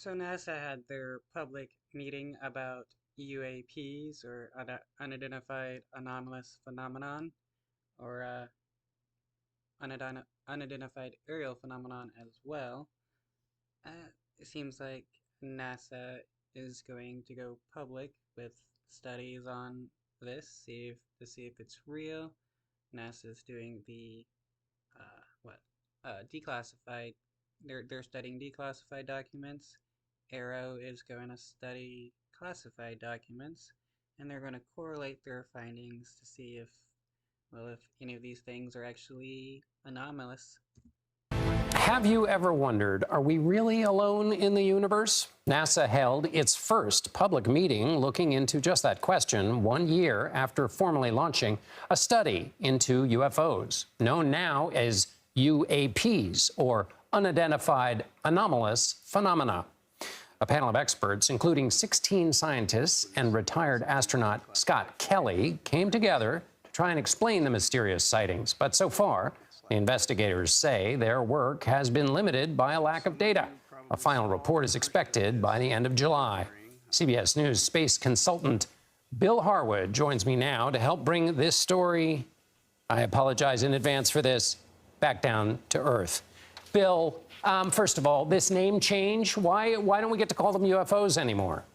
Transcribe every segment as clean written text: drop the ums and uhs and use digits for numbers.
So NASA had their public meeting about UAPs, or unidentified anomalous phenomenon, or unidentified aerial phenomenon as well. Uh, it seems like NASA is going to go public with studies on this, to see if it's real. NASA's doing the what declassified. They're studying declassified documents. Arrow is going to study classified documents, and they're going to correlate their findings to see if any of these things are actually anomalous. Have you ever wondered, are we really alone in the universe? NASA held its first public meeting looking into just that question 1 year after formally launching a study into UFOs, known now as UAPs, or unidentified anomalous phenomena. A panel of experts, including 16 scientists and retired astronaut Scott Kelly, came together to try and explain the mysterious sightings. But so far, the investigators say their work has been limited by a lack of data. A final report is expected by the end of July. CBS News space consultant Bill Harwood joins me now to help bring this story, I apologize in advance for this, back down to earth. Bill, first of all, this name change, why don't we get to call them UFOs anymore?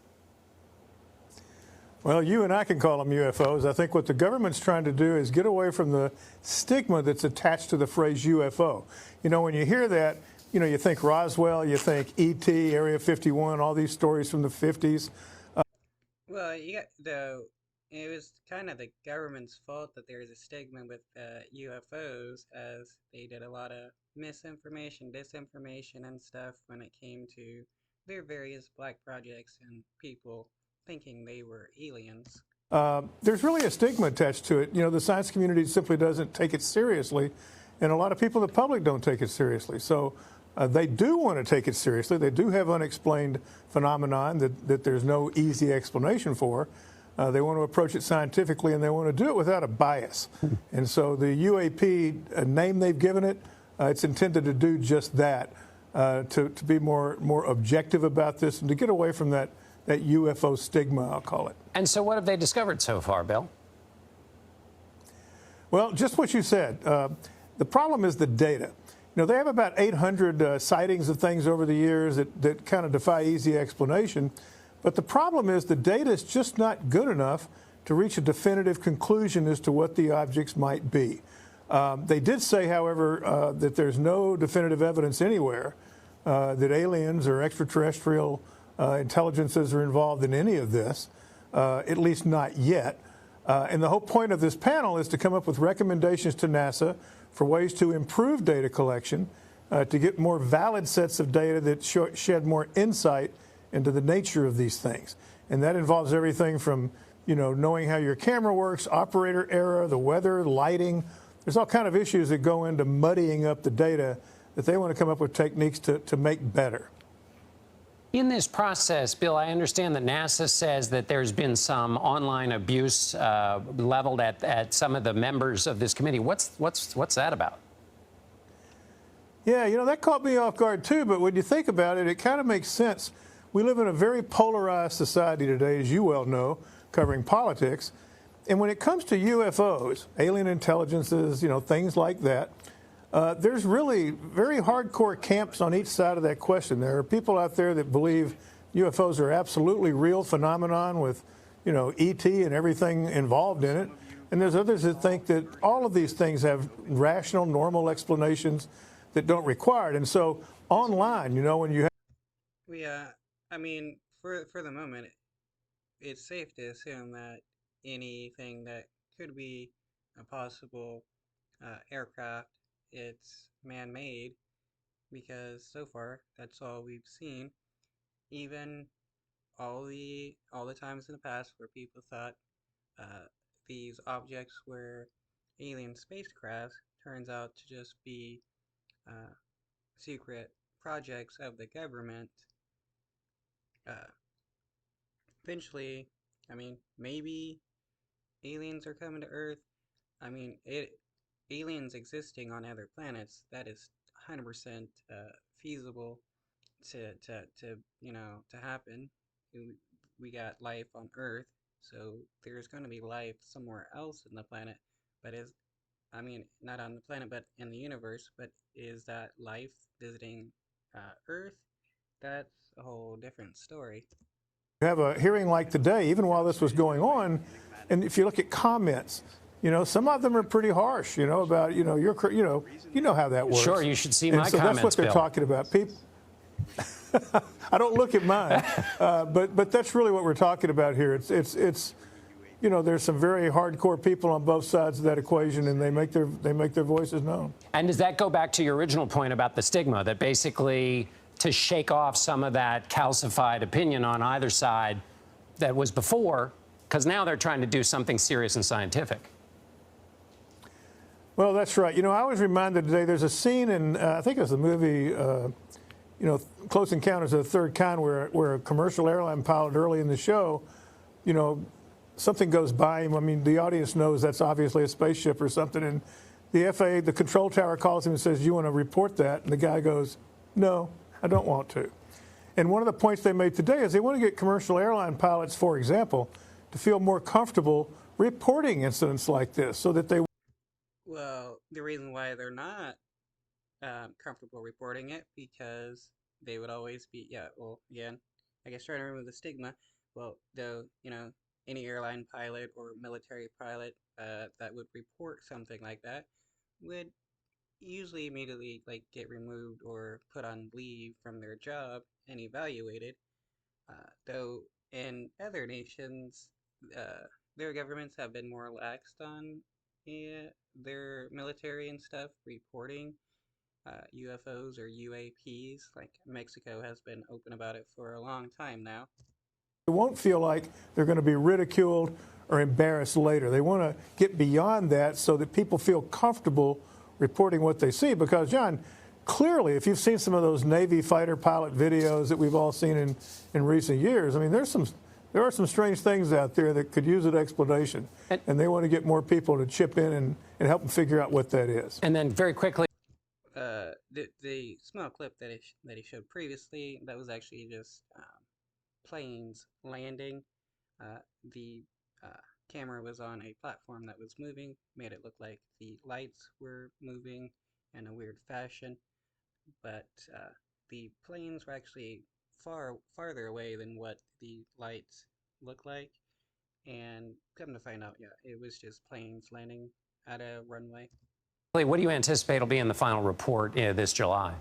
Well, you and I can call them UFOs. I think what the government's trying to do is get away from the stigma that's attached to the phrase UFO. You know, when you hear that, you know, you think Roswell, you think E.T., Area 51, all these stories from the 50s. Well, it was kind of the government's fault that there is a stigma with UFOs, as they did a lot of misinformation, disinformation, and stuff when it came to their various black projects and people thinking they were aliens. There's really a stigma attached to it. You know, the science community simply doesn't take it seriously, and a lot of people, the public, don't take it seriously. So they do want to take it seriously. They do have unexplained phenomenon that there's no easy explanation for. They want to approach it scientifically, and they want to do it without a bias. And so the UAP name they've given it, it's intended to do just that, to be more objective about this and to get away from that UFO stigma, I'll call it. And so what have they discovered so far, Bill? Well, just what you said. The problem is the data. You know, they have about 800 sightings of things over the years that kind of defy easy explanation. But the problem is the data is just not good enough to reach a definitive conclusion as to what the objects might be. They did say, however, that there's no definitive evidence anywhere that aliens or extraterrestrial intelligences are involved in any of this, at least not yet. And the whole point of this panel is to come up with recommendations to NASA for ways to improve data collection, to get more valid sets of data that shed more insight into the nature of these things. And that involves everything from, you know, knowing how your camera works, operator error, the weather, lighting. There's all kind of issues that go into muddying up the data that they want to come up with techniques to make better. In this process, Bill, I understand that NASA says that there's been some online abuse leveled at some of the members of this committee. What's that about? Yeah, you know, that caught me off guard too, but when you think about it, it kind of makes sense. We live in a very polarized society today, as you well know, covering politics. And when it comes to UFOs, alien intelligences, you know, things like that, there's really very hardcore camps on each side of that question. There are people out there that believe UFOs are absolutely real phenomenon with, you know, E.T. and everything involved in it. And there's others that think that all of these things have rational, normal explanations that don't require it. And so online, you know, when you have... I mean, for the moment, it's safe to assume that anything that could be a possible aircraft, it's man-made, because so far that's all we've seen. Even all the times in the past where people thought these objects were alien spacecrafts, turns out to just be secret projects of the government. Eventually, I mean, maybe aliens are coming to Earth. I mean, aliens existing on other planets, that is 100% feasible. to happen. We got life on Earth, so there's going to be life somewhere else in the planet. But is I mean, not on the planet, but in the universe. But is that life visiting Earth? That's a whole different story. You have a hearing like today, even while this was going on, and if you look at comments, some of them are pretty harsh, about, you know how that works. Sure, you should see my so comments, that's what they're Bill. talking about. People, I don't look at mine, but that's really what we're talking about here. It's there's some very hardcore people on both sides of that equation, and they make their voices known. And does that go back to your original point about the stigma, that basically to shake off some of that calcified opinion on either side that was before, because now they're trying to do something serious and scientific? Well, that's right. I was reminded today, there's a scene in, I think it was the movie, Close Encounters of the Third Kind, where a commercial airline pilot early in the show, something goes by him. I mean, the audience knows that's obviously a spaceship or something. And the FAA, the control tower, calls him and says, "You want to report that?" And the guy goes, "No, I don't want to." And one of the points they made today is they want to get commercial airline pilots, for example, to feel more comfortable reporting incidents like this so that they. Well, the reason why they're not comfortable reporting it, because they would always be, again, I guess trying to remove the stigma. Well, though, any airline pilot or military pilot that would report something like that would usually immediately get removed or put on leave from their job and evaluated. Though in other nations, their governments have been more laxed on their military and stuff reporting UFOs or UAPs. Like Mexico has been open about it for a long time now. They won't feel like they're going to be ridiculed or embarrassed later. They want to get beyond that so that people feel comfortable reporting what they see. Because, John, clearly, if you've seen some of those Navy fighter pilot videos that we've all seen in recent years, I mean, there are some strange things out there that could use an explanation. And they want to get more people to chip in and help them figure out what that is. And then very quickly, the small clip that he showed previously, that was actually just planes landing. The camera was on a platform that was moving, made it look like the lights were moving in a weird fashion, but the planes were actually farther away than what the lights look like, and come to find out, it was just planes landing at a runway. what do you anticipate will be in the final report this July?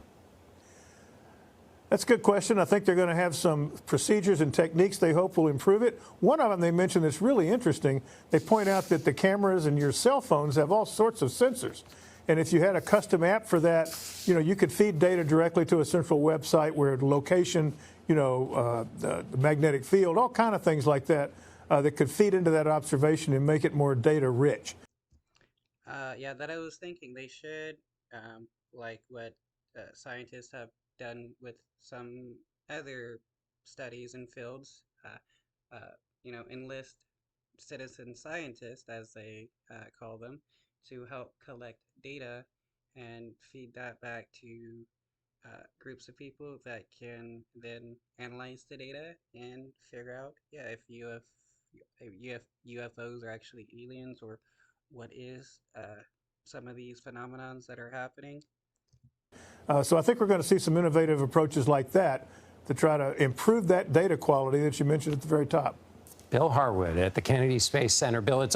That's a good question. I think they're going to have some procedures and techniques they hope will improve it. One of them they mentioned that's really interesting. They point out that the cameras in your cell phones have all sorts of sensors. And if you had a custom app for that, you could feed data directly to a central website where location, the magnetic field, all kind of things like that, that could feed into that observation and make it more data rich. Yeah, that I was thinking they should, like what scientists have done with some other studies and fields, enlist citizen scientists, as they call them, to help collect data and feed that back to groups of people that can then analyze the data and figure out, if UFOs are actually aliens, or what is some of these phenomenons that are happening. So I think we're going to see some innovative approaches like that to try to improve that data quality that you mentioned at the very top. Bill Harwood at the Kennedy Space Center. Bill, it's always